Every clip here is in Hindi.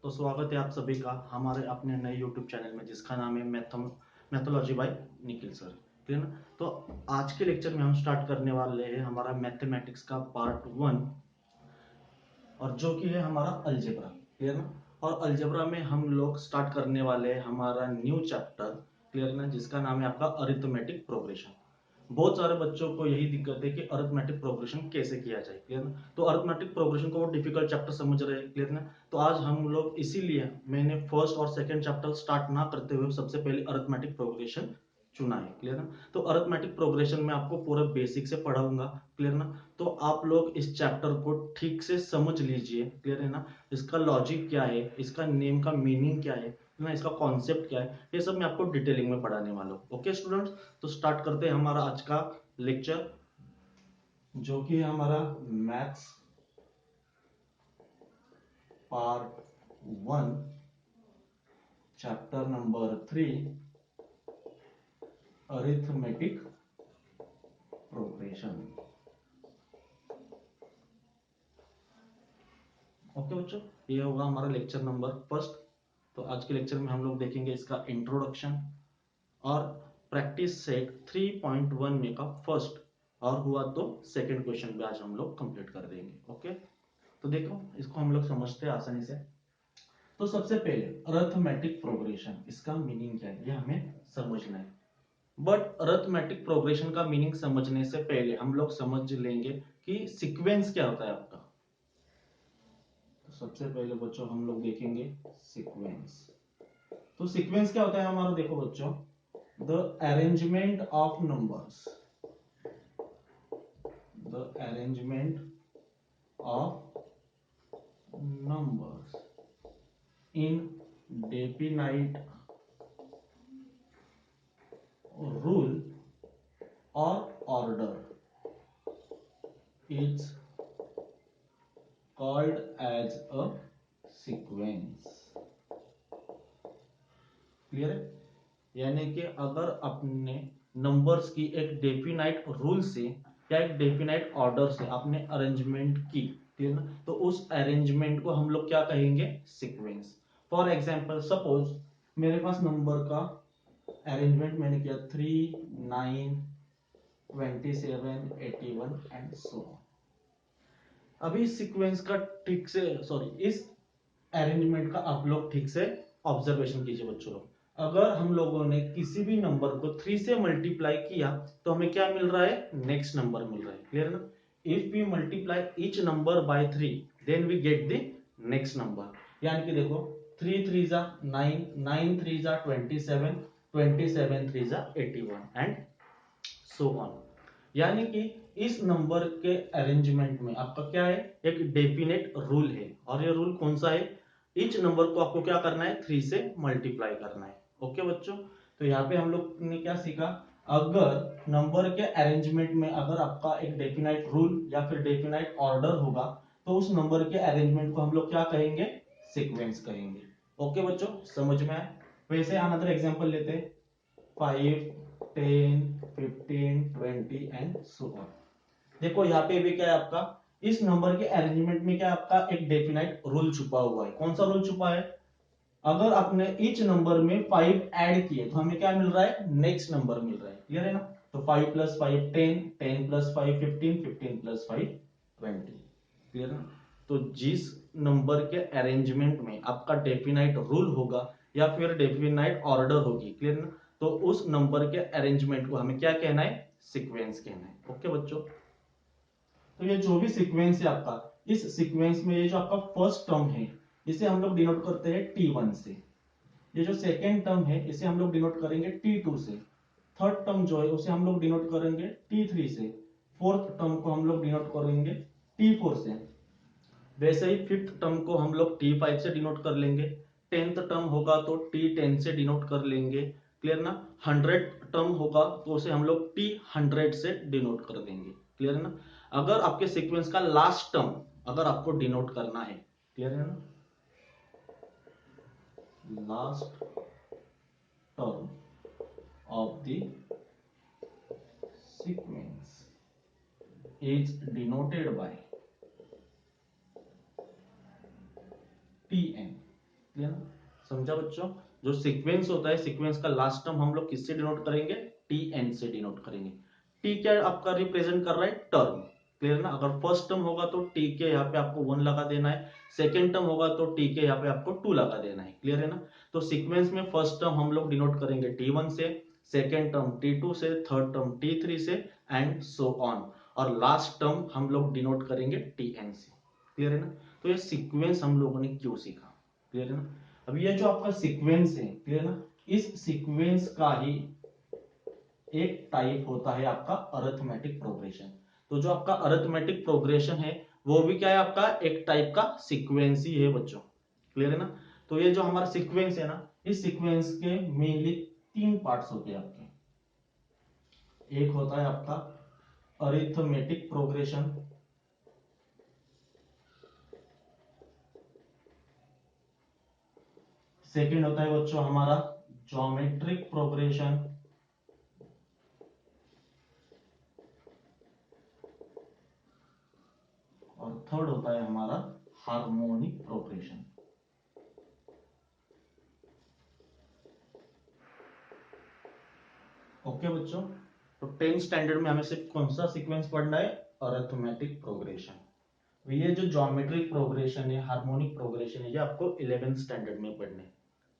तो स्वागत है आप सभी का हमारे अपने नए YouTube चैनल में जिसका नाम है मैथोलॉजी बाय निखिल सर। ठीक है ना। तो आज के लेक्चर में हम स्टार्ट करने वाले हैं हमारा मैथमेटिक्स का पार्ट 1 और जो कि है हमारा अलजेब्रा। क्लियर ना। और अलजेब्रा में हम लोग स्टार्ट करने वाले हैं हमारा न्यू चैप्टर। क्लियर ना, जिसका नाम है आपका अरिथमेटिक प्रोग्रेशन। बहुत सारे बच्चों को यही दिक्कत है कि अरिथमेटिक प्रोग्रेशन कैसे किया जाए। क्लियर ना। तो अरिथमेटिक प्रोग्रेशन को वो डिफिकल्ट चैप्टर समझ रहे हैं। क्लियर ना। तो आज हम लोग इसीलिए मैंने फर्स्ट और सेकंड चैप्टर स्टार्ट ना करते हुए सबसे पहले अरिथमेटिक प्रोग्रेशन चुना है। क्लियर ना। तो अरिथमेटिक प्रोग्रेशन में आपको पूरा बेसिक से पढ़ाऊंगा। क्लियर ना। तो आप लोग इस चैप्टर को ठीक से समझ लीजिए। क्लियर है ना। इसका लॉजिक क्या है, इसका नेम का मीनिंग क्या है ना, इसका कॉन्सेप्ट क्या है, ये सब मैं आपको डिटेलिंग में पढ़ाने वाला हूँ। ओके स्टूडेंट्स, तो स्टार्ट करते हैं हमारा आज का लेक्चर जो कि है हमारा maths part 1 chapter number 3 arithmetic progression. Okay बच्चों, ये होगा हमारा लेक्चर नंबर फर्स्ट। तो आज के लेक्चर में हम लोग देखेंगे इसका इंट्रोडक्शन और प्रैक्टिस सेट 3.1 में का फर्स्ट, और हुआ तो सेकंड क्वेश्चन भी आज हम लोग कंप्लीट कर देंगे। ओके, तो देखो इसको हम लोग समझते हैं आसानी से। तो सबसे पहले अरिथमेटिक प्रोग्रेशन, इसका मीनिंग क्या है ये हमें समझना है। बट अरिथमेटिक प्रोग्रेशन का मीनिंग समझने से पहले हम लोग समझ लेंगे कि सीक्वेंस क्या होता है आपका। तो सबसे पहले बच्चों हम लोग देखेंगे सीक्वेंस। तो सीक्वेंस क्या होता है हमारा, देखो बच्चों, the arrangement of numbers, the arrangement of numbers in definite rule or order is called as a sequence। Clear है। यानी कि अगर अपने नंबर्स की एक डेफिनाइट रूल से या एक डेफिनाइट ऑर्डर से आपने अरेंजमेंट की, क्लियर ना, तो उस अरेंजमेंट को हम लोग क्या कहेंगे, सीक्वेंस। फॉर एग्जांपल सपोज मेरे पास नंबर का अरेंजमेंट मैंने किया 3, 9, 27, 81 एंड सो ऑन। अभी इस सीक्वेंस का ठीक से, सॉरी, इस अरेंजमेंट का आप लोग ठीक से ऑब्जर्वेशन कीजिए बच्चों लोग। अगर हम लोगों ने किसी भी नंबर को 3 से मल्टीप्लाई किया तो हमें क्या मिल रहा है, नेक्स्ट नंबर मिल रहा है। क्लियर ना। If we multiply each number by 3 then we get the next number. यानी कि देखो 3 3 जा 9, 9 3 जा 27, 27 3 जा 81 एंड सो ऑन। यानी कि इस नंबर के अरेंजमेंट में आपका क्या है, एक डेफिनेट रूल है। और ये रूल कौन सा है, इच नंबर को आपको क्या करना है, 3 से मल्टीप्लाई करना है। ओके बच्चों, तो यहाँ पे हम लोग ने क्या सीखा, अगर नंबर के अरेंजमेंट में अगर आपका एक डेफिनाइट रूल या फिर डेफिनाइट ऑर्डर होगा तो उस नंबर के अरेंजमेंट को हम लोग क्या कहेंगे, सीक्वेंस कहेंगे। ओके बच्चों, समझ में आए। वैसे अनदर एग्जांपल लेते हैं, 5, 10, 15, 20 एंड सो ऑन। देखो यहाँ पे भी क्या है आपका, इस नंबर के अरेंजमेंट में क्या है आपका, एक डेफिनाइट रूल छुपा हुआ है। कौन सा रूल छुपा है, अगर आपने ईच नंबर में 5 ऐड किए तो हमें क्या मिल रहा है, नेक्स्ट नंबर मिल रहा है। क्लियर है ना। तो 5 + 5 10, 10 + 5 15, 15 + 5 20। क्लियर ना। तो जिस नंबर के अरेंजमेंट में आपका डेफिनाइट रूल होगा या फिर डेफिनाइट ऑर्डर होगी, क्लियर ना, तो उस नंबर के अरेंजमेंट को हमें क्या कहना है, सीक्वेंस कहना है। ओके बच्चों, तो ये जो भी सीक्वेंस है आपका, इस सीक्वेंस में ये जो आपका फर्स्ट टर्म है इसे हम लोग डिनोट करते हैं T1 से। ये जो सेकेंड टर्म है इसे हम लोग डिनोट करेंगे T2 से। थर्ड टर्म जो है उसे हम लोग डिनोट करेंगे T3 से। फोर्थ टर्म को हम लोग डिनोट करेंगे T4 से। वैसे ही फिफ्थ टर्म को हम लोग T5 से डिनोट कर लेंगे। 10th टर्म होगा तो T10 से डिनोट कर लेंगे। क्लियर ना। 100th टर्म होगा तो उसे हम लोग T100 से डिनोट कर देंगे। क्लियर ना। अगर आपके सीक्वेंस का लास्ट टर्म अगर आपको डिनोट करना है, क्लियर है ना, last term of the sequence is denoted by Tn। Clear ना? समझा बच्चों? जो सीक्वेंस होता है, सीक्वेंस का लास्ट टर्म हम लोग किससे डिनोट करेंगे? टी एन से डिनोट करेंगे। टी क्या आपका रिप्रेजेंट कर रहा है? टर्म। क्लियर ना? अगर फर्स्ट टर्म होगा तो टी के यहाँ पे आपको 1 लगा देना है, सेकेंड टर्म होगा तो टी के यहाँ पे आपको 2 लगा देना है। क्लियर है ना? तो सीक्वेंस में फर्स्ट टर्म हम लोग डिनोट करेंगे T1 से, सेकेंड टर्म T2 से, थर्ड टर्म T3 से, एंड सो ऑन। और लास्ट टर्म हम लोग डिनोट करेंगे Tn से। क्लियर है ना? तो ये सीक्वेंस हम लोगों ने क्यों सीखा? क्लियर है ना? अब ये जो आपका सीक्वेंस है, क्लियर ना, इस सीक्वेंस का ही एक टाइप होता है आपका अरिथमेटिक प्रोग्रेशन। तो जो आपका अरिथमेटिक प्रोग्रेशन है वो भी क्या है? आपका एक टाइप का सीक्वेंस ही है बच्चों। क्लियर है ना? तो ये जो हमारा सीक्वेंस है ना, इस सीक्वेंस के मेनली 3 पार्ट्स होते हैं आपके। एक होता है आपका अरिथमेटिक प्रोग्रेशन, सेकेंड होता है बच्चों हमारा ज्योमेट्रिक प्रोग्रेशन, और थर्ड होता है हमारा हार्मोनिक प्रोग्रेशन। ओके बच्चों? तो 10th स्टैंडर्ड में हमें सिर्फ कौन सा सीक्वेंस पढ़ना है? Arithmetic progression. ये जो ज्योमेट्रिक प्रोग्रेशन है, हार्मोनिक प्रोग्रेशन है, ये आपको 11th स्टैंडर्ड में पढ़ने।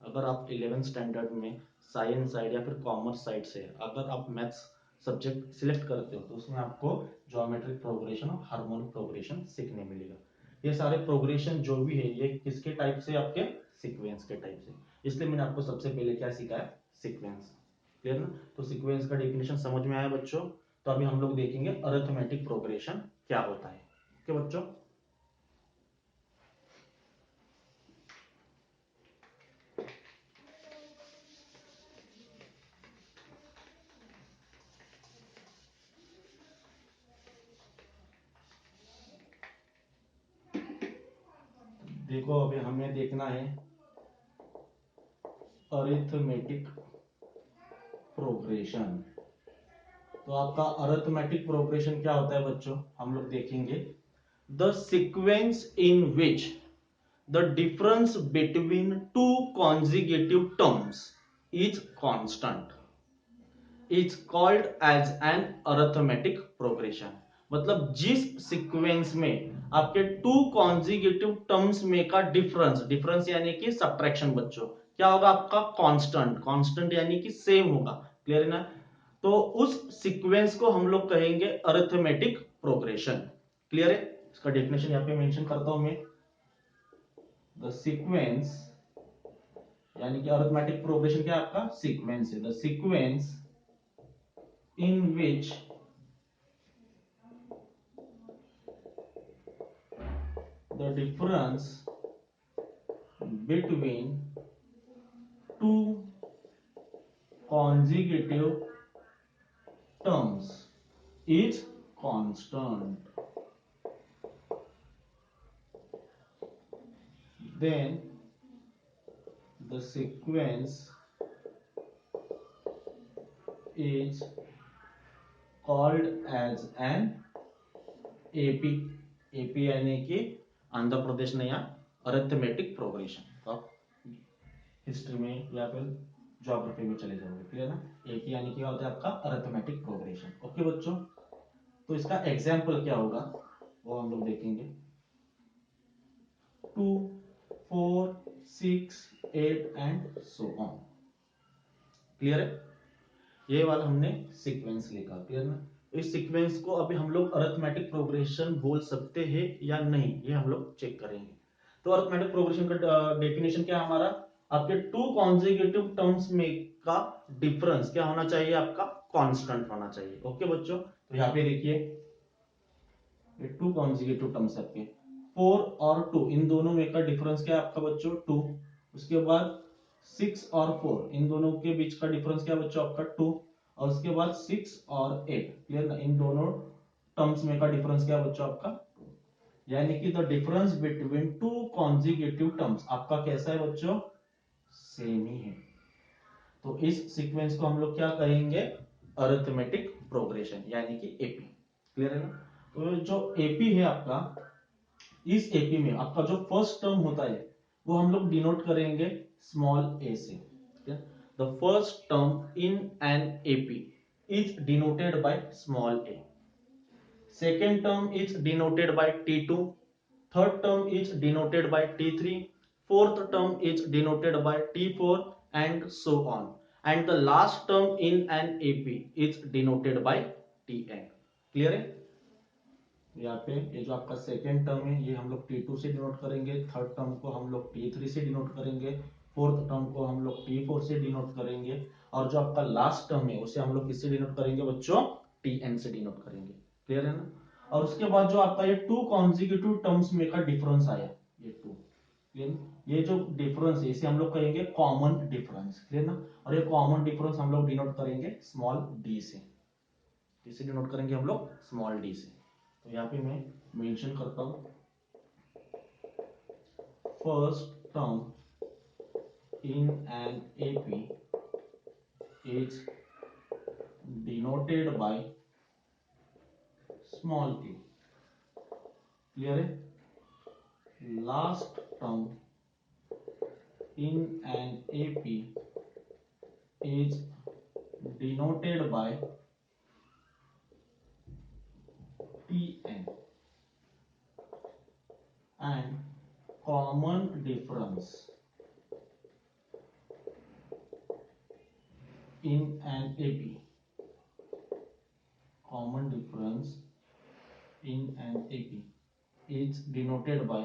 अगर आप 11th स्टैंडर्ड में साइंस साइड या फिर कॉमर्स साइड से अगर आप मैथ्स सब्जेक्ट सिलेक्ट करते हो तो उसमें आपको ज्योमेट्रिक प्रोग्रेशन और हार्मोनिक प्रोग्रेशन सीखने मिलेगा। ये सारे प्रोग्रेशन जो भी है ये किसके टाइप से? आपके सीक्वेंस के टाइप से। इसलिए मैंने आपको सबसे पहले क्या सिखाया? सीक्वेंस। क्लियर ना? तो सीक्वेंस का डेफिनेशन समझ में आया बच्चों? तो अभी हम लोग देखेंगे अरिथमेटिक प्रोग्रेशन क्या होता है। ओके बच्चों? देखो अभी हमें देखना है अरिथमेटिक प्रोग्रेशन। तो आपका अरिथमेटिक प्रोग्रेशन क्या होता है बच्चों? हम लोग देखेंगे the sequence in which the difference between two conjugative terms is constant is called as an arithmetic progression. मतलब जिस सीक्वेंस में आपके टू कॉन्जिगेटिव टर्म्स में का डिफरेंस, डिफरेंस यानी कि सब्ट्रैक्शन बच्चों, क्या होगा? आपका कांस्टेंट। कांस्टेंट यानी कि सेम होगा। क्लियर है ना? तो उस सीक्वेंस को हम लोग कहेंगे अरिथमेटिक प्रोग्रेशन। क्लियर है? इसका डेफिनेशन यहां पे मेंशन करता हूं मैं। द सीक्वेंस यानी कि अरिथमेटिक प्रोग्रेशन क्या है? आपका सीक्वेंस है। The sequence in which the difference between two consecutive terms is constant, then the sequence is called as an AP। AP यानी कि आंध्र प्रदेश नया अरिथमेटिक प्रोग्रेशन। तो आप हिस्ट्री में या फिर ज्योग्राफी में चले जाओगे। क्लियर ना? एपी यानी क्या होता है? आपका अरिथमेटिक प्रोग्रेशन। ओके बच्चों? तो इसका एग्जाम्पल क्या होगा वो हम लोग देखेंगे। 2, 4, 6, 8 एंड सो ऑन। क्लियर है? ये वाला हमने सीक्वेंस लिखा। क्लियर ना? इस सीक्वेंस को अभी हम लोग अरिथमेटिक प्रोग्रेशन बोल सकते हैं या नहीं, ये हम लोग चेक करेंगे। तो अरिथमेटिक प्रोग्रेशन का डेफिनेशन क्या है हमारा? आपके टू कॉन्जिक्यूटिव टर्म्स में का डिफरेंस क्या होना चाहिए? आपका कांस्टेंट होना चाहिए। ओके बच्चों? तो यहाँ पे देखिए ये टू कॉन्जिक्यूटिव टर्म्स है आपके 4 और 2, इन दोनों में का डिफरेंस क्या है आपका बच्चों? 2। उसके बाद 6 और 4, इन दोनों के बीच का डिफरेंस क्या है बच्चों? आपका 2। और उसके बाद 6 और 8, क्लियर ना? इन दोनों टर्म्स में का डिफरेंस क्या है बच्चों? आपका, यानी कि the difference between two consecutive terms आपका कैसा है बच्चों? सेम ही है। तो इस सीक्वेंस को हम लोग क्या कहेंगे? अरिथमेटिक प्रोग्रेशन यानी कि एपी। क्लियर है ना? तो जो एपी है आपका, इस एपी में आपका जो फर्स्ट टर्म होता है वो हम लोग डिनोट करेंगे स्मॉल ए से। The first term in an AP is denoted by small A, second term is denoted bye T2, third term is denoted by T3, fourth term is denoted by T4 and so on, and the last term in an AP is denoted by Tn। Clear है? यहाँ पे ये जो आपका सेकेंड टर्म है ये हम लोग T2 से डिनोट करेंगे, थर्ड टर्म को हम लोग T3 से डिनोट करेंगे, फोर्थ टर्म को हम लोग T4 से डिनोट करेंगे, और जो आपका लास्ट टर्म है उसे हम लोग किससे डिनोट करेंगे बच्चों? Tn से डिनोट करेंगे। क्लियर है ना? और उसके बाद जो आपका ये टू कॉन्जिक्यूटिव टर्म्स में का डिफरेंस आया, ये टू, ये जो डिफरेंस है इसे हम लोग कहेंगे कॉमन डिफरेंस। क्लियर ना? और ये कॉमन डिफरेंस हम लोग डिनोट करेंगे स्मॉल डी से, इसे डिनोट करेंगे हम लोग स्मॉल डी से। तो यहाँ पे मैं मेंशन करता हूं, first term in an AP is denoted by small a. Clear है? Last term in an AP is denoted by Tn, and common difference in an AP, common difference in an AP is denoted by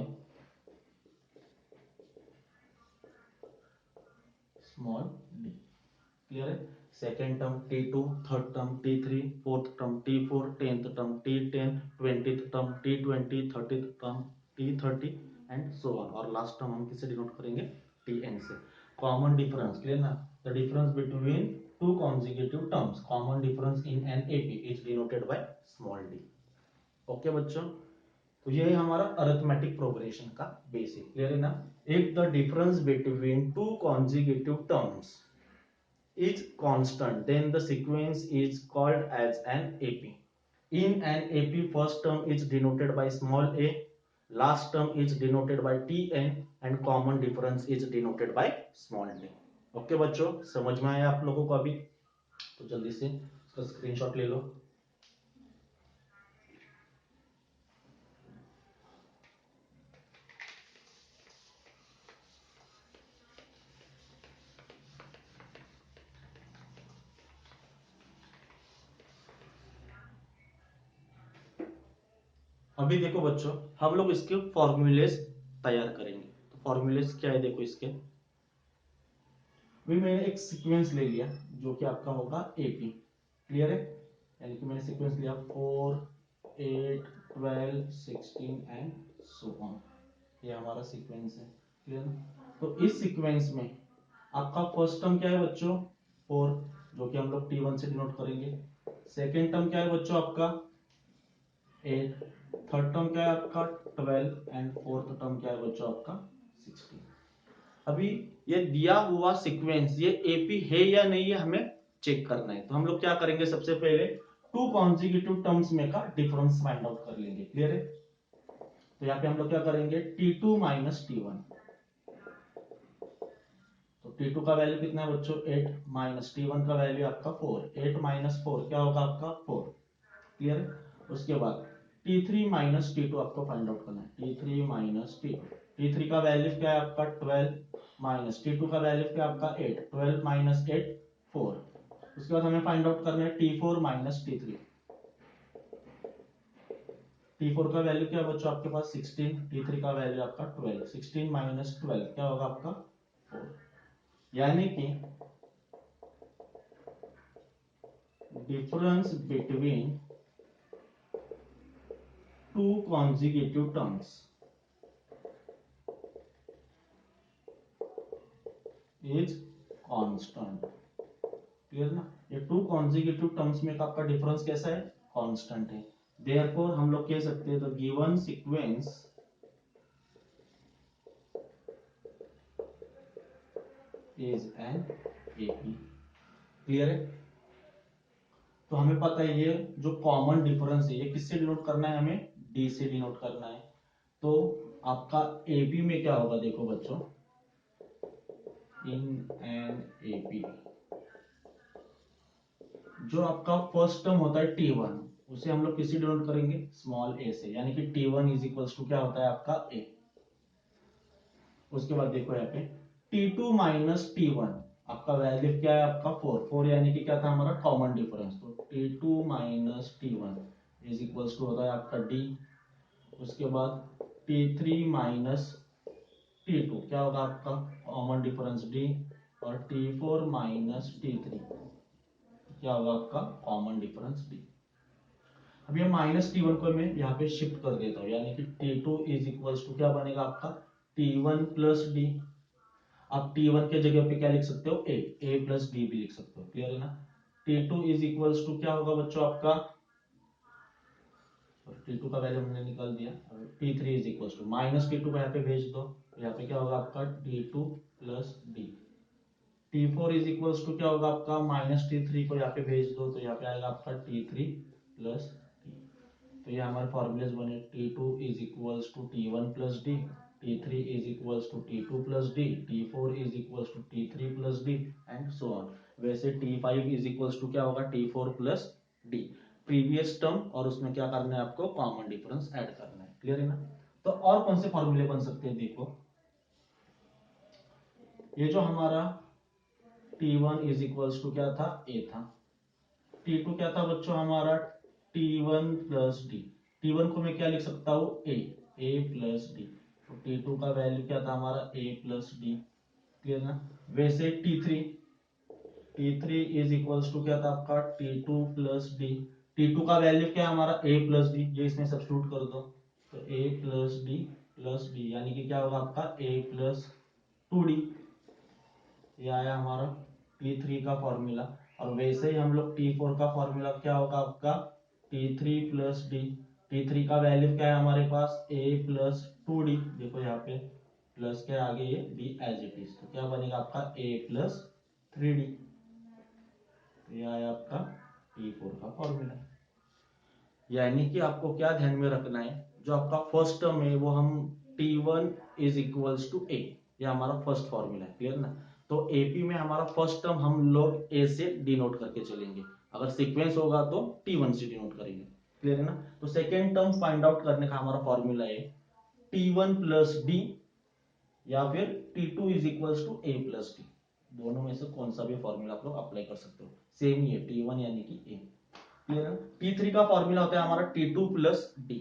small d। Clear है? Second term T2, third term T3, fourth term T4, tenth term T10, 20th term T20, 30th term T30 and so on, और लास्ट टर्म हम किससे डिनोट करेंगे? Tn से। कॉमन डिफरेंस, क्लियर ना? The difference between two consecutive terms, common difference in an AP is denoted by small d. Okay बच्चों, तो ये है हमारा अरिथमेटिक प्रोग्रेशन का बेसिक। क्लियर है ना? If the difference between two consecutive terms is constant, then the sequence is called as an AP। In an AP, first term is denoted by small a, last term is denoted by Tn, and common difference is denoted by small d। Okay बच्चों, समझ में आया आप लोगों को अभी? तो जल्दी से इसका स्क्रीनशॉट ले लो। अभी देखो बच्चों, हम लोग इसके फॉर्मूलेस तैयार करेंगे। तो फॉर्मूलेस क्या है देखो इसके। भी मैंने एक सीक्वेंस ले लिया जो कि आपका होगा एपी। क्लियर है? यानी कि मैंने सीक्वेंस लिया 4, 8, 12, 16 एंड सो ऑन, ये हमारा सीक्वेंस है। क्लियर? तो इस सीक्वेंस में आपका फर्स्ट टर्म क्या है बच्चों? 4, जो कि हम लोग T1 से डिनोट करेंगे। सेकेंड टर्म क्या है बच्चों आपका? 8, थर्ड टर्म क्या है आपका? 12 एंड फोर्थ टर्म क्या है बच्चों आपका? 16। अभी ये दिया हुआ सीक्वेंस ये एपी है या नहीं है हमें चेक करना है। तो हम लोग क्या करेंगे, सबसे पहले टू कॉन्जिक्यूटिव टर्म्स में का डिफरेंस फाइंड आउट कर लेंगे। क्लियर है? तो यहाँ पे हम लोग क्या करेंगे, T2 माइनस T1। तो T2 का वैल्यू कितना है बच्चों? 8 माइनस T1 का वैल्यू आपका 4, 8 माइनस 4 क्या होगा आपका? 4। क्लियर है? उसके बाद T3 माइनस T2 आपको फाइंड आउट करना है। T3 माइनस T2, T3 का वैल्यू क्या है आपका? 12 माइनस T2 का वैल्यू क्या है आपका? 8, 12 माइनस 8 4। उसके बाद हमें फाइंड आउट करना है T4 माइनस T3। T4 का वैल्यू क्या है बच्चों आपके पास? 16, T3 का वैल्यू आपका 12, 16 माइनस 12 क्या होगा आपका? 4। यानी कि difference between two consecutive terms is constant. Clear ना? ये टू कॉन्जिक्यूटिव टर्म्स में का आपका डिफरेंस कैसा है? कांस्टेंट है। देयरफॉर हम लोग कह सकते हैं the given sequence is an AP. Clear है? तो हमें पता है ये जो कॉमन डिफरेंस है ये किससे डिनोट करना है? हमें डी से डिनोट करना है। तो आपका एपी में क्या होगा, देखो बच्चों, इन एन एपी जो आपका फर्स्ट टर्म होता है T1, उसे हम लोग किसी डिनोट करेंगे स्मॉल ए से, यानी कि T1 इज इक्वल्स टू क्या होता है आपका ए। उसके बाद देखो यहाँ पे T2 माइनस T1, आपका वैल्यू क्या है आपका 4 यानी कि क्या था हमारा कॉमन डिफरेंस, तो T2 minus T1 is equals to होता है आपका D। उसके बाद T3 माइनस T2 क्या होगा आपका कॉमन डिफरेंस D, और T4 माइनस T3 क्या होगा आपका कॉमन डिफरेंस D। अब ये माइनस T1 को मैं यहाँ पे शिफ्ट कर देता हूँ, यानी कि T2 इज इक्वल्स टू क्या बनेगा आपका T1 प्लस D। आप T1 के जगह पे क्या लिख सकते हो ए प्लस डी भी लिख सकते हो, क्लियर है ना। T2 इज इक्वल्स टू क्या होगा बच्चों आपका, T2 का वैल्यू हमने निकाल दिया, T3 is equals to minus T2 को यहाँ पे भेज दो, यहाँ पे क्या होगा आपका T2 plus d. T4 is equals to क्या होगा आपका माइनस T3 को यहाँ पे भेज दो, तो यहाँ पे आएगा आपका T3 प्लस डी। तो ये हमारे फॉर्मूलेज बने, T2 is equals to T1 plus d, T3 is equals to T2 plus d, T4 is equals to T3 plus d and so on. वैसे T5 इज इक्वल्स टू क्या होगा T4 plus D, previous term और उसमें क्या करना है आपको कॉमन डिफरेंस ऐड करना है, क्लियर है ना। तो और कौन से फॉर्मूले बन सकते हैं, देखो ये जो हमारा T1 इज इक्वल्स टू क्या था ए था, T2 क्या था बच्चों हमारा T1 प्लस डी, T1 को मैं क्या लिख सकता हूँ ए प्लस डी, तो T2 का वैल्यू क्या था हमारा ए प्लस डी, क्लियर ना। वैसे T3 इज इक्वल्स टू क्या था आपका T2 प्लस डी, T2 का वैल्यू क्या है हमारा ए प्लस डी, ये इसमें सब्स्टिट्यूट कर दो, तो ए प्लस डी यानी कि क्या होगा आपका ए प्लस 2D, ये आया हमारा T3 का फॉर्मूला। और वैसे ही हम लोग T4 का फॉर्मूला क्या होगा आपका T3 प्लस डी, T3 का वैल्यू क्या है हमारे पास a प्लस 2D, देखो यहाँ पे प्लस के आगे ये d एज इट इज, तो क्या बनेगा आपका a प्लस 3D, तो ये आया आपका T4 का फॉर्मूला। यानी कि आपको क्या ध्यान में रखना है, जो आपका फर्स्ट टर्म है वो हम T1 इज इक्वल्स टू ए, ये हमारा फर्स्ट फॉर्मूला है, क्लियर ना। तो एपी में हमारा फर्स्ट टर्म हम लोग ए से डिनोट करके चलेंगे, अगर सीक्वेंस होगा तो T1 से डिनोट करेंगे, क्लियर है ना। तो सेकेंड टर्म फाइंड आउट करने का हमारा फॉर्मूला है T1 प्लस डी या फिर T2 is equals to a plus d, दोनों में से कौन सा भी फॉर्मूला आप लोग अप्लाई कर सकते हो, सेम ही है T1 यानी कि ए, क्लियर है। T3 का फॉर्मूला होता है हमारा T2 प्लस डी,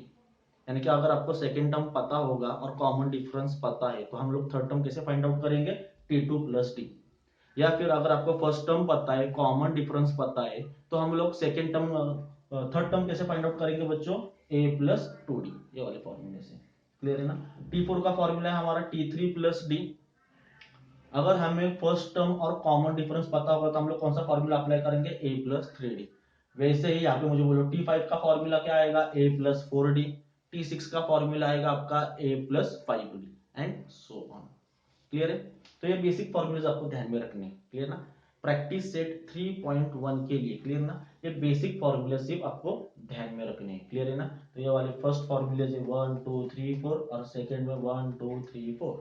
यानी कि अगर आपको सेकेंड टर्म पता होगा और कॉमन डिफरेंस पता है तो हम लोग थर्ड टर्म कैसे फाइंड आउट करेंगे T2 प्लस डी, या फिर अगर आपको फर्स्ट टर्म पता है कॉमन डिफरेंस पता है तो हम लोग सेकेंड टर्म थर्ड टर्म कैसे फाइंड आउट करेंगे बच्चों a प्लस 2D, ये वाले फॉर्मूले से, क्लियर है ना। T4 का फॉर्मूला है हमारा T3 प्लस डी, अगर हमें फर्स्ट टर्म और कॉमन डिफरेंस पता होगा तो हम लोग कौन सा फॉर्मूला अप्लाई करेंगे a प्लस 3D। वैसे ही यहाँ पे मुझे बोलो T5 का फॉर्मूला क्या आएगा a प्लस 4D, T6 का फॉर्मूला आएगा आपका a plus 5D and so on, clear है। तो ये बेसिक फॉर्मूलेज आपको ध्यान में रखने हैं, क्लियर ना। प्रैक्टिस सेट 3.1 के लिए, क्लियर ना, ये बेसिक फॉर्मूले सिर्फ आपको ध्यान में रखने हैं, क्लियर है ना। तो ये वाले फर्स्ट फॉर्मूले से 1 2 3 4 और सेकंड में 1 2 3 4,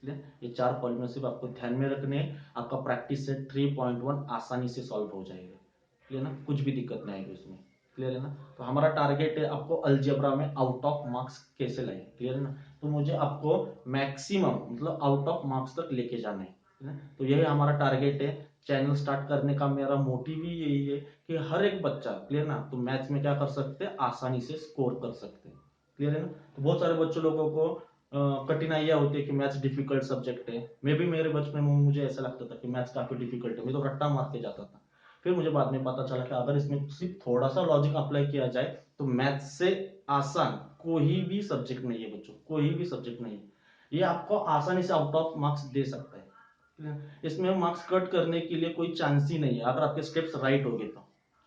क्लियर। ये चार फॉर्मूले सिर्फ आपको ध्यान में रखने हैं, आपका प्रैक्टिस सेट 3.1 आसानी से सॉल्व हो जाएगा, क्लियर ना, कुछ भी दिक्कत नहीं आएगी इसमें, क्लियर है ना। तो हमारा टारगेट है आपको अलजेब्रा में आउट ऑफ मार्क्स कैसे लाए, क्लियर है ना। तो मुझे आपको मैक्सिमम मतलब आउट ऑफ मार्क्स तक लेके जाना है, तो यही हमारा टारगेट है। चैनल स्टार्ट करने का मेरा मोटिव ही यही है कि हर एक बच्चा, क्लियर ना, तो मैथ्स में क्या कर सकते हैं आसानी से स्कोर कर सकते हैं, क्लियर है ना। तो बहुत सारे बच्चों लोगों को कठिनाइयां होती है कि मैथ्स डिफिकल्ट सब्जेक्ट है, मैं भी मेरे बचपन में मुझे ऐसा लगता था कि मैथ्स काफी डिफिकल्ट है, मैं तो रट्टा मार के जाता था। फिर मुझे बाद में पता चला कि अगर इसमें सिर्फ थोड़ा सा लॉजिक अप्लाई किया जाए तो मैथ्स से आसान कोई भी सब्जेक्ट नहीं है बच्चों, कोई भी सब्जेक्ट नहीं है, ये आपको आसानी से आउट ऑफ मार्क्स दे सकता है। इसमें मार्क्स कट करने के लिए कोई चांस ही नहीं है अगर आपके स्टेप्स राइट हो गए तो,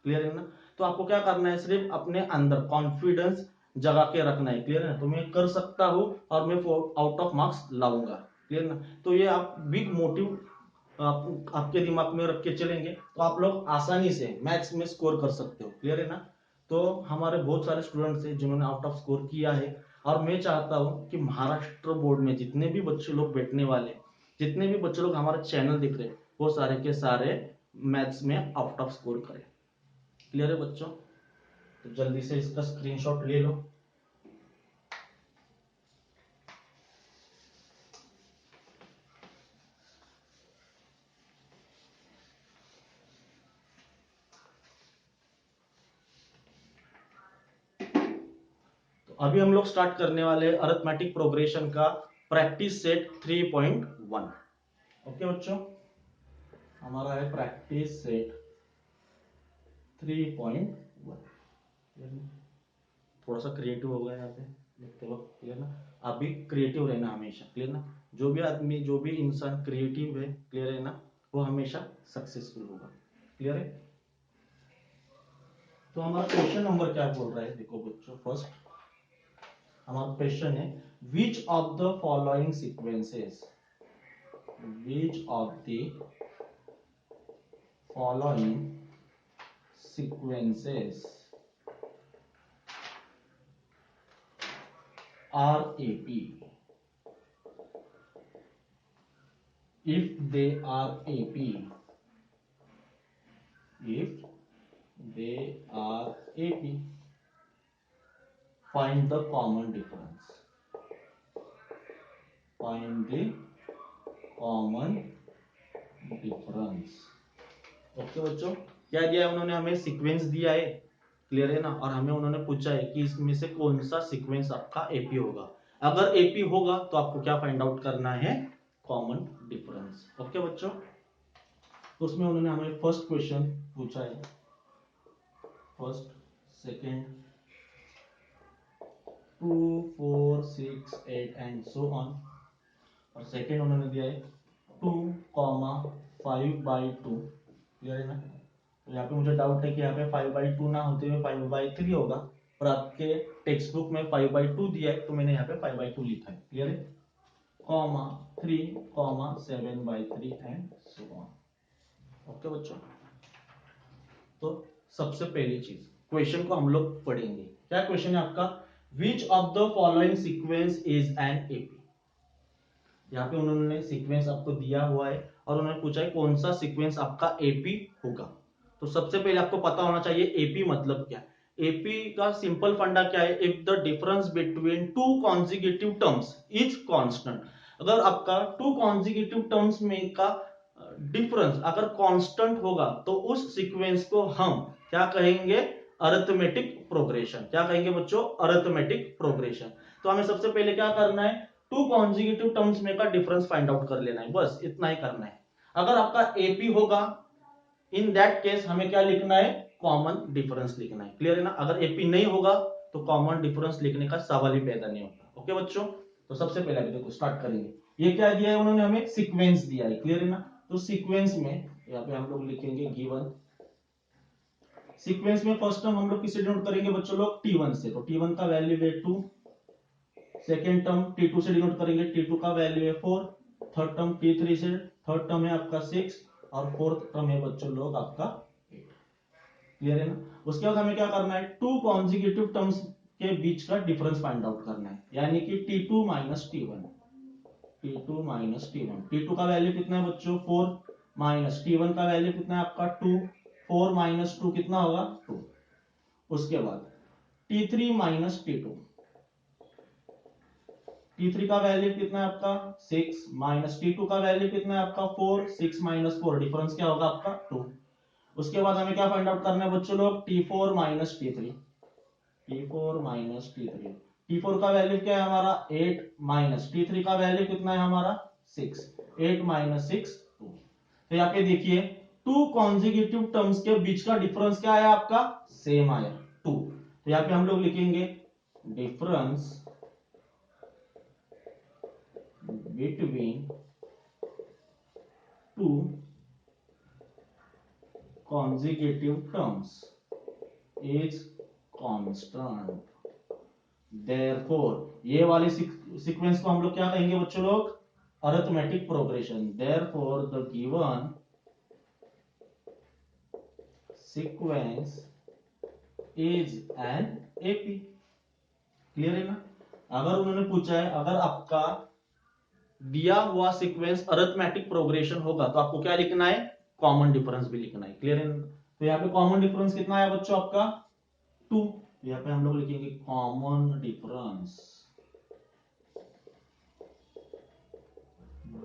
क्लियर है ना। तो आपको क्या करना है, सिर्फ अपने अंदर कॉन्फिडेंस जगा के रखना है, क्लियर है ना। तो मैं कर सकता हूँ और मैं आउट ऑफ मार्क्स लाऊंगा, क्लियर ना। तो ये आप बिग मोटिव आपके दिमाग में रख के चलेंगे तो आप लोग आसानी से मैथ्स में स्कोर कर सकते हो, क्लियर है ना। तो हमारे बहुत सारे स्टूडेंट्स हैं जिन्होंने आउट ऑफ स्कोर किया है, और मैं चाहता हूं कि महाराष्ट्र बोर्ड में जितने भी बच्चे लोग बैठने वाले, जितने भी बच्चे लोग हमारा चैनल दिख रहे हैं, वो सारे के सारे मैथ्स में आउट ऑफ स्कोर करें। क्लियर है बच्चों? तो जल्दी से इसका स्क्रीनशॉट ले लो। तो अभी हम लोग स्टार्ट करने वाले अरिथमेटिक प्रोग्रेशन का प्रैक्टिस सेट 3.1। ओके बच्चों, हमारा है प्रैक्टिस सेट 3.1। थोड़ा सा क्रिएटिव हो गया यहाँ पे लिखते वक्त, क्लियर ना? आप भी क्रिएटिव रहना हमेशा, क्लियर ना? जो भी आदमी, जो भी इंसान क्रिएटिव है, क्लियर है ना, वो हमेशा सक्सेसफुल होगा। क्लियर है? तो हमारा क्वेश्चन नंबर क्या बोल रहा है, देखो बच्चों। फर्स्ट हमारा क्वेश्चन है, which of the following sequences, which of the following sequences are AP if they are AP, if they are AP, find the common difference, find the common difference। Okay बच्चों, क्या दिया है उन्होंने? हमें सीक्वेंस दिया है, क्लियर है ना, और हमें उन्होंने पूछा है कि इसमें से कौन सा सीक्वेंस आपका एपी होगा। अगर एपी होगा तो आपको क्या फाइंड आउट करना है? Common difference. ओके बच्चों, तो उसमें उन्होंने हमें फर्स्ट क्वेश्चन पूछा है, first, second, 2, 4, 6, 8 and so on. और सेकेंड उन्होंने दिया है 2,5/2। क्लियर है ना? तो यहाँ पे मुझे डाउट है कि यहाँ पे 5/2 ना होते हुए 5/3 होगा, और आपके टेक्स्ट बुक में 5/2 दिया है, तो मैंने यहाँ पे 5/2 लिखा है। क्लियर है? Comma 3, 7/3 and so on. Okay बच्चों, तो सबसे पहली चीज क्वेश्चन को हम लोग पढ़ेंगे। क्या क्वेश्चन है आपका? Which of the following sequence is an AP. यहाँ पे उन्होंने सीक्वेंस आपको दिया हुआ है और उन्होंने पूछा है कौन सा सीक्वेंस आपका एपी होगा। तो सबसे पहले आपको पता होना चाहिए एपी मतलब क्या। एपी का सिंपल फंडा क्या है? If the difference between two consecutive terms is constant. अगर आपका टू कॉन्जिक्यूटिव टर्म्स में का डिफरेंस अगर कांस्टेंट होगा तो उस सीक्वेंस को हम क्या कहेंगे? Arithmetic progression. क्या कहेंगे बच्चों? Arithmetic progression. तो हमें सबसे पहले क्या करना है? टू कॉन्जिक्यूटिव टर्म्स में का डिफरेंस फाइंड आउट कर लेना है, बस इतना ही करना है। अगर आपका एपी होगा, इन दैट केस हमें क्या लिखना है? कॉमन डिफरेंस लिखना है। क्लियर है ना? अगर एपी नहीं होगा तो कॉमन डिफरेंस लिखने का सवाल ही पैदा नहीं होता। ओके बच्चों, तो सबसे पहले अभी देखो स्टार्ट करेंगे। ये क्या दिया है उन्होंने? हमें सीक्वेंस दिया है। क्लियर है ना? तो सीक्वेंस में यहाँ पे हम लोग लिखेंगे गिवन। सीक्वेंस में फर्स्ट टर्म हम लोग किससे डिनोट करेंगे बच्चों लोग? T1 से। तो T1 का वैल्यू है 2। सेकेंड टर्म T2 से डिनोट करेंगे, T2 का वैल्यू है 4। थर्ड टर्म T3 से, थर्ड टर्म है आपका 6 और फोर्थ टर्म है बच्चों लोग आपका 8। क्लियर है ना? उसके बाद हमें क्या करना है? टू कॉन्जिक्यूटिव टर्म्स के बीच का डिफरेंस फाइंड आउट करना है, यानी कि T2 minus T1। T2 minus T1, T2 का वैल्यू कितना है बच्चों? 4 माइनस T1 का वैल्यू कितना है आपका? 2। 4 माइनस 2 कितना होगा? 2। उसके बाद T3 माइनस T2, T3 का वैल्यू कितना है आपका? 6 माइनस T2 का वैल्यू कितना है आपका? 4। 6 माइनस 4 डिफरेंस क्या होगा आपका? 2। उसके बाद हमें क्या फाइंड आउट करना है बच्चों लोग? T4 minus T3, T4 minus T3। T4 का वैल्यू क्या है हमारा? 8 माइनस T3 का वैल्यू कितना है हमारा? 6। 8 माइनस 6 2। तो यहाँ पे देखिए टू कॉन्जिक्यूटिव टर्म्स के बीच का डिफरेंस क्या आया आपका? सेम आया 2। तो यहाँ पे हम लोग लिखेंगे difference between two consecutive terms is constant। therefore ये वाले सीक्वेंस को हम लोग क्या कहेंगे बच्चों लोग? Arithmetic progression. therefore the given sequence is an AP। Clear है ना? अगर उन्होंने पूछा है अगर आपका दिया हुआ सीक्वेंस अरिथमेटिक प्रोग्रेशन होगा तो आपको क्या लिखना है, कॉमन डिफरेंस भी लिखना है। क्लियर है? तो यहाँ पे कॉमन डिफरेंस कितना है बच्चों आपका 2। यहाँ पे हम लोग लिखेंगे common difference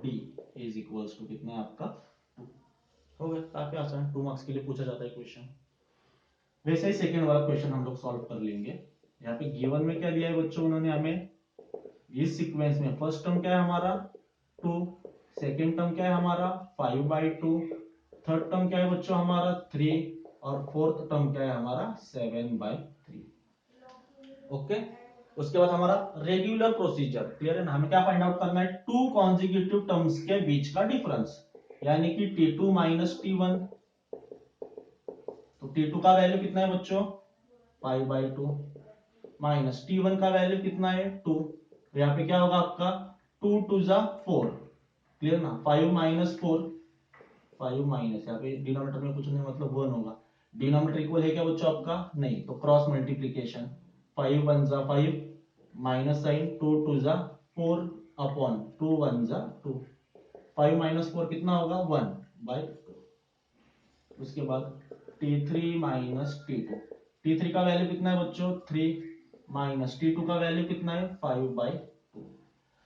d is equals to कितना है आपका 2। हो गया, काफी आसान, 2 मार्क्स के लिए पूछा जाता है क्वेश्चन। वैसे ही सेकंड वाला क्वेश्चन हम लोग सॉल्व कर लेंगे। यहाँ पे गिवन में क्या दिया है बच्चों, उन्होंने हमें इस सीक्वेंस में फर्स्ट टर्म क्या है हमारा 2, सेकेंड टर्म क्या है हमारा 5/2, थर्ड टर्म क्या है बच्चों हमारा 3 और फोर्थ टर्म क्या है हमारा 7/3। ओके, उसके बाद हमारा रेगुलर प्रोसीजर। क्लियर है ना, हमें क्या फाइंड आउट करना है, टू कॉन्जिक्यूटिव टर्म्स के बीच का डिफरेंस, यानी कि T2 माइनस T1। तो T2 का वैल्यू कितना है बच्चों 5/2 माइनस T1 का वैल्यू कितना है 2। तो यहाँ पे क्या होगा आपका 2 2 जा 4। क्लियर ना, 5 माइनस 4, 5 माइनस यहाँ पे डिनोमिनेटर में कुछ नहीं मतलब 1 होगा। डिनोमिनेटर इक्वल है क्या बच्चों आपका, नहीं, तो क्रॉस मल्टीप्लीकेशन 5 1 जा 5 माइनस साइन 2 2 जा 4 अपॉन 2 1 जा 2। 5 माइनस 4 कितना होगा 1/2। उसके बाद T3 माइनस T2, T3 का वैल्यू कितना है बच्चों 3 माइनस T2 का वैल्यू कितना है 5/2।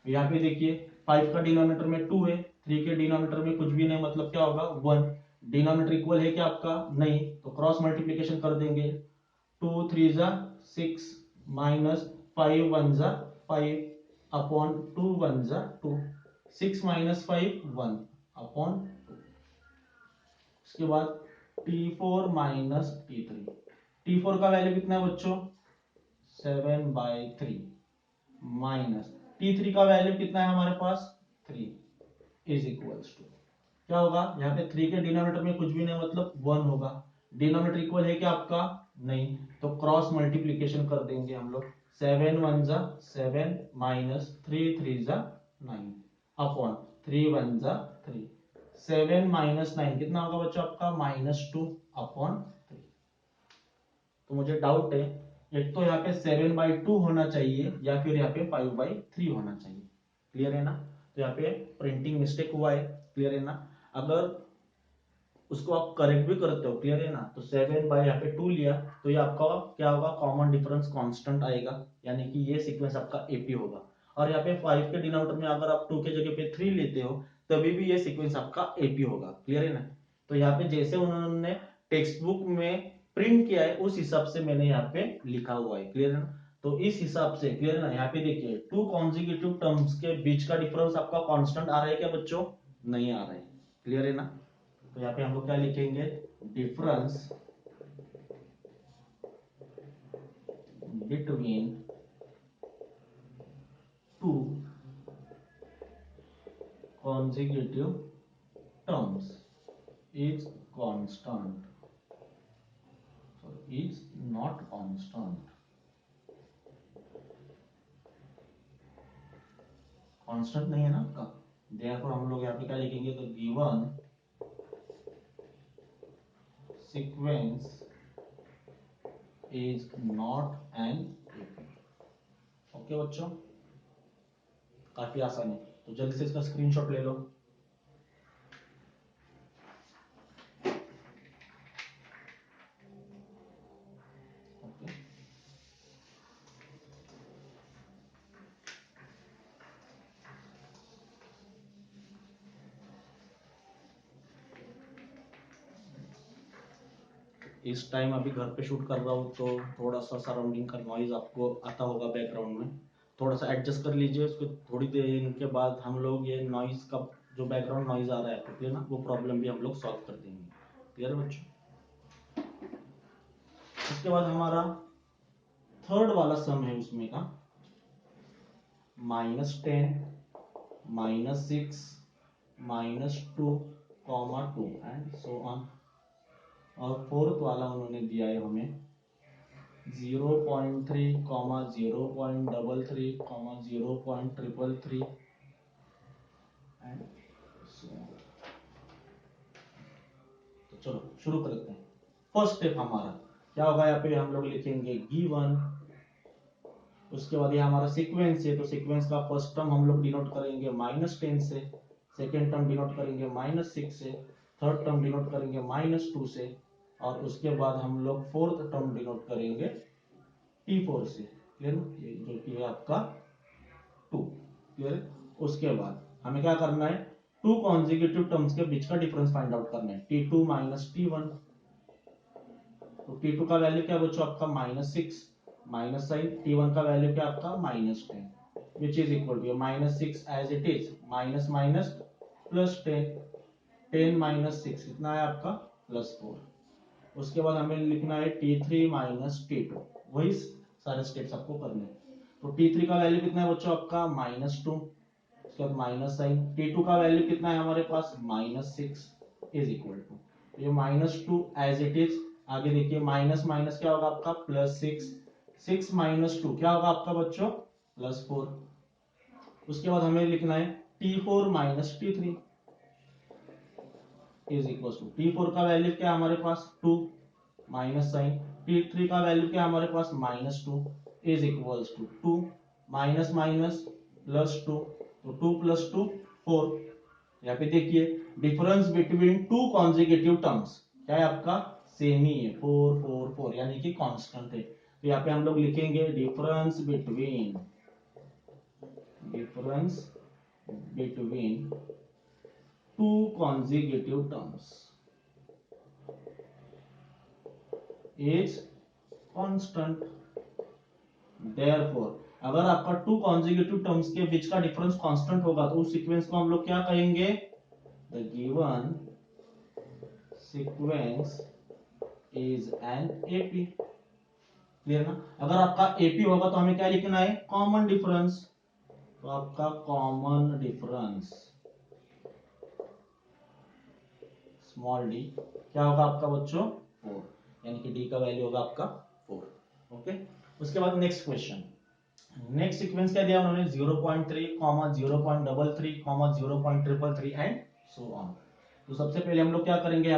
यहाँ पे देखिए 5 का डिनोमिनेटर में 2 है, 3 के डिनोमिनेटर में कुछ भी नहीं मतलब क्या होगा 1। डिनोमिनेटर इक्वल है क्या आपका, नहीं, तो क्रॉस मल्टीप्लीकेशन कर देंगे 2 3 जा 6 माइनस 5 1 जा 5 अपॉन 2 1 जा 2, 6 माइनस 5 1 अपॉन 2। उसके बाद T4 माइनस T3, T4 का वैल्यू कितना है बच्चों 7/3 माइनस T3 का वैल्यू कितना है हमारे पास 3 इज इक्वल्स टू क्या होगा, यहाँ पे 3 के डिनोमिनेटर में कुछ भी नहीं मतलब 1 होगा। डिनोमिनेटर इक्वल है क्या आपका, नहीं, तो क्रॉस मल्टीप्लीकेशन कर देंगे हम लोग 7 1 जा 7 माइनस 3 3 जा 9 अपॉन 3 1 जा 3, 7 माइनस 9 कितना होगा बच्चों आपका -2 अपॉन 3। तो मुझे डाउट है, एक तो यहाँ पे 7/2 होना चाहिए या फिर यहाँ पे 5/3 होना चाहिए। क्लियर है ना, तो यहाँ पे प्रिंटिंग मिस्टेक हुआ है। क्लियर है ना, अगर उसको आप करेक्ट भी करते हो, क्लियर है ना, तो 7 यहाँ पे 2 लिया तो ये आपका क्या होगा, कॉमन डिफरेंस कांस्टेंट आएगा, यानी कि ये सीक्वेंस आपका एपी होगा। और यहाँ पे 5 के डिनोमिनेटर में अगर आप 2 के जगह पे 3 लेते हो तभी भी ये सीक्वेंस आपका एपी होगा। क्लियर है ना, तो यहाँ पे जैसे उन्होंने टेक्स्ट बुक में प्रिंट किया है उस हिसाब से मैंने यहाँ पे लिखा हुआ है। क्लियर है ना, तो इस हिसाब से, क्लियर है ना, यहाँ पे देखिए टू कॉन्जिक्यूटिव टर्म्स के बीच का डिफरेंस आपका कांस्टेंट आ रहा है क्या बच्चों, नहीं आ रहा है। क्लियर है ना, तो यहाँ पे हम लोग क्या लिखेंगे, difference between to consecutive terms is constant, sorry, is not constant, constant नहीं है ना आपका। therefore हम लोग यहाँ पे क्या लिखेंगे, तो given sequence is not an AP. Okay बच्चों, काफी आसान है, तो जल्दी से इसका स्क्रीनशॉट ले लो। ओके, इस टाइम अभी घर पे शूट कर रहा हूँ तो थोड़ा सा सराउंडिंग का नॉइज आपको आता होगा बैकग्राउंड में, थोड़ा सा एडजस्ट कर लीजिए। उसके थोड़ी देर के बाद हम लोग ये नॉइज का जो बैकग्राउंड नॉइज आ रहा है आपको, ना, वो प्रॉब्लम भी हम लोग सॉल्व कर देंगे। क्लियर है बच्चों, उसके बाद हमारा थर्ड वाला सम है उसमें का -10 -6 -2 एंड सो ऑन। और फोर्थ वाला उन्होंने दिया है हमें 0.3 0.33 0.333 एंड सो ऑन। तो चलो शुरू करते हैं। फर्स्ट स्टेप हमारा क्या होगा, यहाँ पे हम लोग लिखेंगे गिवन उसके बाद ये हमारा सीक्वेंस है, तो सीक्वेंस का फर्स्ट टर्म हम लोग डिनोट करेंगे -10 से, सेकेंड टर्म डिनोट करेंगे -6 से, थर्ड टर्म डिनोट करेंगे -2 से, और उसके बाद हम लोग फोर्थ टर्म डिनोट करेंगे T4 से। क्लियर, ये जो कि है आपका 2। क्लियर, उसके बाद हमें क्या करना है, टू कॉन्जिक्यूटिव टर्म्स के बीच का डिफरेंस फाइंड आउट करना है, T2 माइनस T1। तो T2 का वैल्यू क्या बच्चों आपका -6, माइनस साइन, T1 का वैल्यू क्या आपका -10, which is equal to -6 as it is, minus minus plus 10, 10 minus 6 कितना है आपका +4। उसके बाद हमें लिखना है T3 माइनस T2, वही सारे स्टेप्स आपको करने हैं। तो T3 का वैल्यू कितना है बच्चों आपका -2, उसके बाद माइनस साइन, T2 का वैल्यू कितना है हमारे पास -6 इज इक्वल टू, ये -2 एज इट इज, आगे देखिए माइनस माइनस क्या होगा आपका +6, 6 माइनस 2 क्या होगा आपका बच्चों +4। उसके बाद हमें लिखना है T4 minus T3 is equal to, T4 का वैल्यू क्या है हमारे पास 2, माइनस साइन, T3 का वैल्यू क्या है हमारे पास -2 is equals to 2 minus minus +2, तो 2 + 2 4। यहाँ पे देखिए difference between two consecutive terms क्या है आपका सेम ही है, 4 4 4, यानी कि कांस्टेंट है। तो यहाँ पे हम लोग लिखेंगे difference between two consecutive terms is constant. Therefore अगर आपका टू कॉन्जिक्यूटिव टर्म्स के बीच का डिफरेंस कांस्टेंट होगा तो उस सीक्वेंस को हम लोग क्या कहेंगे, the given sequence is an AP. Clear ना, अगर आपका एपी होगा तो हमें क्या लिखना है, कॉमन डिफरेंस। तो आपका कॉमन डिफरेंस स्मॉल डी क्या होगा आपका बच्चों 4, यानी कि डी का वैल्यू होगा आपका 4। ओके, उसके बाद नेक्स्ट क्वेश्चन, नेक्स्ट सीक्वेंस क्या दिया उन्होंने 0.3, 0.33, 0.333 एंड सो ऑन। तो सबसे पहले हम लोग क्या करेंगे,